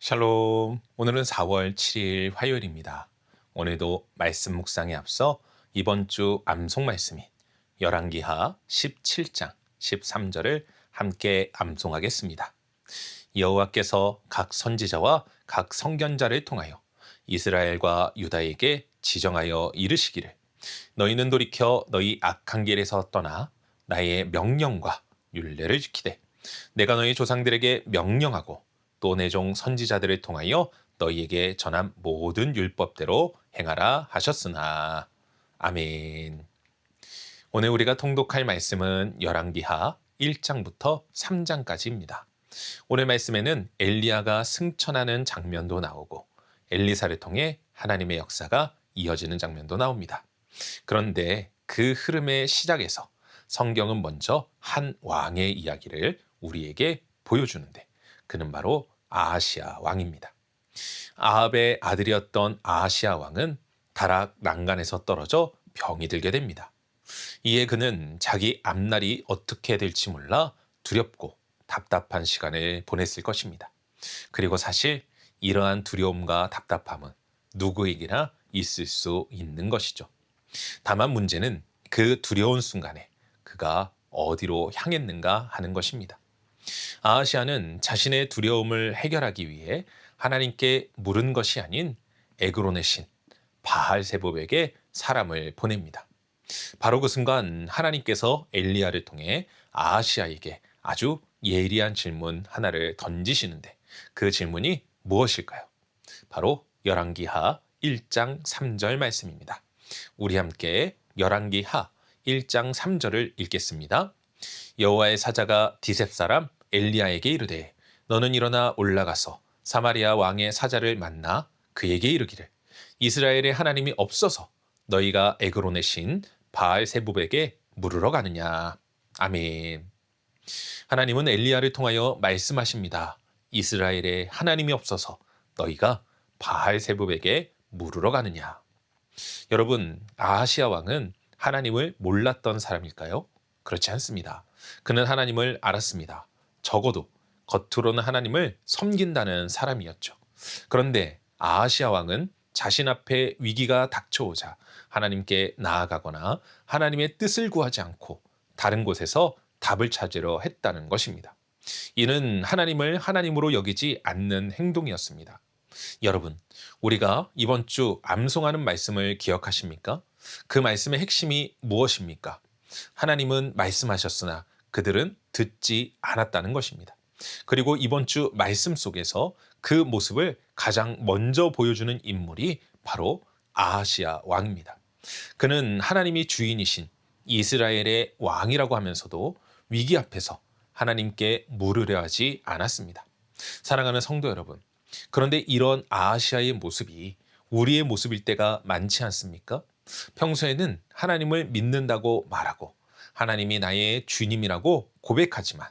샬롬. 오늘은 4월 7일 화요일입니다. 오늘도 말씀 묵상에 앞서 이번 주 암송 말씀인 열왕기하 17장 13절을 함께 암송하겠습니다. 여호와께서 각 선지자와 각 선견자를 통하여 이스라엘과 유다에게 지정하여 이르시기를 너희는 돌이켜 너희 악한 길에서 떠나 나의 명령과 율례를 지키되 내가 너희 조상들에게 명령하고 또 내 종 선지자들을 통하여 너희에게 전한 모든 율법대로 행하라 하셨으나. 아멘. 오늘 우리가 통독할 말씀은 열왕기하 1장부터 3장까지입니다. 오늘 말씀에는 엘리야가 승천하는 장면도 나오고 엘리사를 통해 하나님의 역사가 이어지는 장면도 나옵니다. 그런데 그 흐름의 시작에서 성경은 먼저 한 왕의 이야기를 우리에게 보여주는데 그는 바로 아하시아 왕입니다. 아합의 아들이었던 아하시아 왕은 다락 난간에서 떨어져 병이 들게 됩니다. 이에 그는 자기 앞날이 어떻게 될지 몰라 두렵고 답답한 시간을 보냈을 것입니다. 그리고 사실 이러한 두려움과 답답함은 누구에게나 있을 수 있는 것이죠. 다만 문제는 그 두려운 순간에 그가 어디로 향했는가 하는 것입니다. 아하시아는 자신의 두려움을 해결하기 위해 하나님께 물은 것이 아닌 에그론의 신 바알세붑에게 사람을 보냅니다. 바로 그 순간 하나님께서 엘리야를 통해 아하시아에게 아주 예리한 질문 하나를 던지시는데 그 질문이 무엇일까요? 바로 열왕기하 1장 3절 말씀입니다. 우리 함께 열왕기하 1장 3절을 읽겠습니다. 여호와의 사자가 디셉 사람 엘리야에게 이르되 너는 일어나 올라가서 사마리아 왕의 사자를 만나 그에게 이르기를 이스라엘의 하나님이 없어서 너희가 에그론의 신 바알세붑에게 물으러 가느냐. 아멘. 하나님은 엘리야를 통하여 말씀하십니다. 이스라엘의 하나님이 없어서 너희가 바알세붑에게 물으러 가느냐. 여러분, 아하시아 왕은 하나님을 몰랐던 사람일까요? 그렇지 않습니다. 그는 하나님을 알았습니다. 적어도 겉으로는 하나님을 섬긴다는 사람이었죠. 그런데 아하시아 왕은 자신 앞에 위기가 닥쳐오자 하나님께 나아가거나 하나님의 뜻을 구하지 않고 다른 곳에서 답을 찾으려 했다는 것입니다. 이는 하나님을 하나님으로 여기지 않는 행동이었습니다. 여러분, 우리가 이번 주 암송하는 말씀을 기억하십니까? 그 말씀의 핵심이 무엇입니까? 하나님은 말씀하셨으나 그들은 듣지 않았다는 것입니다. 그리고 이번 주 말씀 속에서 그 모습을 가장 먼저 보여주는 인물이 바로 아하시아 왕입니다. 그는 하나님이 주인이신 이스라엘의 왕이라고 하면서도 위기 앞에서 하나님께 물으려 하지 않았습니다. 사랑하는 성도 여러분, 그런데 이런 아하시아의 모습이 우리의 모습일 때가 많지 않습니까? 평소에는 하나님을 믿는다고 말하고 하나님이 나의 주님이라고 고백하지만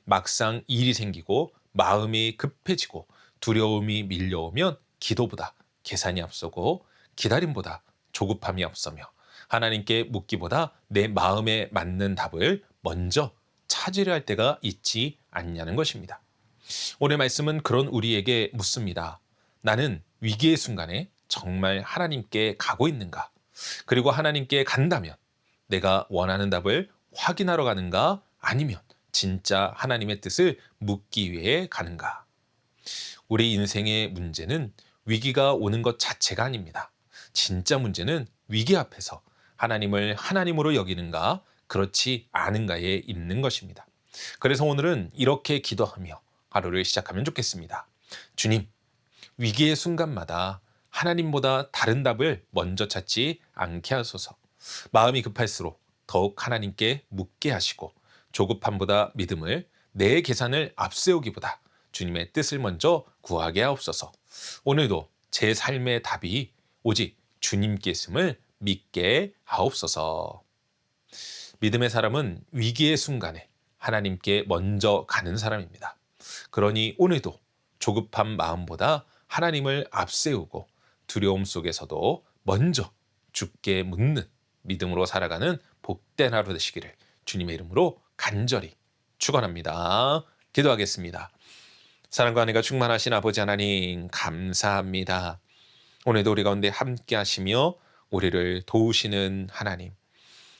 막상 일이 생기고 마음이 급해지고 두려움이 밀려오면 기도보다 계산이 앞서고 기다림보다 조급함이 앞서며 하나님께 묻기보다 내 마음에 맞는 답을 먼저 찾으려 할 때가 있지 않냐는 것입니다. 오늘 말씀은 그런 우리에게 묻습니다. 나는 위기의 순간에 정말 하나님께 가고 있는가? 그리고 하나님께 간다면 내가 원하는 답을 확인하러 가는가? 아니면 진짜 하나님의 뜻을 묻기 위해 가는가? 우리 인생의 문제는 위기가 오는 것 자체가 아닙니다. 진짜 문제는 위기 앞에서 하나님을 하나님으로 여기는가, 그렇지 않은가에 있는 것입니다. 그래서 오늘은 이렇게 기도하며 하루를 시작하면 좋겠습니다. 주님, 위기의 순간마다 하나님보다 다른 답을 먼저 찾지 않게 하소서. 마음이 급할수록 더욱 하나님께 묻게 하시고 조급함보다 믿음을, 내 계산을 앞세우기보다 주님의 뜻을 먼저 구하게 하옵소서. 오늘도 제 삶의 답이 오직 주님께 있음을 믿게 하옵소서. 믿음의 사람은 위기의 순간에 하나님께 먼저 가는 사람입니다. 그러니 오늘도 조급한 마음보다 하나님을 앞세우고 두려움 속에서도 먼저 주께 묻는 믿음으로 살아가는 복된 하루 되시기를 주님의 이름으로 간절히 축원합니다. 기도하겠습니다. 사랑과 은혜가 충만하신 아버지 하나님 감사합니다. 오늘도 우리 가운데 함께 하시며 우리를 도우시는 하나님,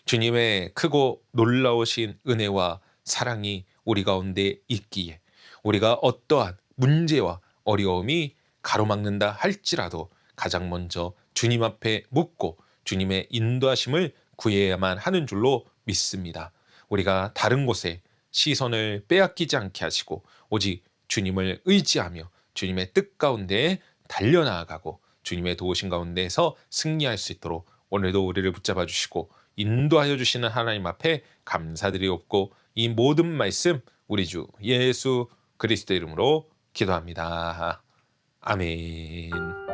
주님의 크고 놀라우신 은혜와 사랑이 우리 가운데 있기에 우리가 어떠한 문제와 어려움이 가로막는다 할지라도 가장 먼저 주님 앞에 묻고 주님의 인도하심을 구해야만 하는 줄로 믿습니다. 우리가 다른 곳에 시선을 빼앗기지 않게 하시고 오직 주님을 의지하며 주님의 뜻 가운데 달려나아가고 주님의 도우심 가운데에서 승리할 수 있도록 오늘도 우리를 붙잡아 주시고 인도하여 주시는 하나님 앞에 감사드리옵고 이 모든 말씀 우리 주 예수 그리스도 이름으로 기도합니다. 아멘.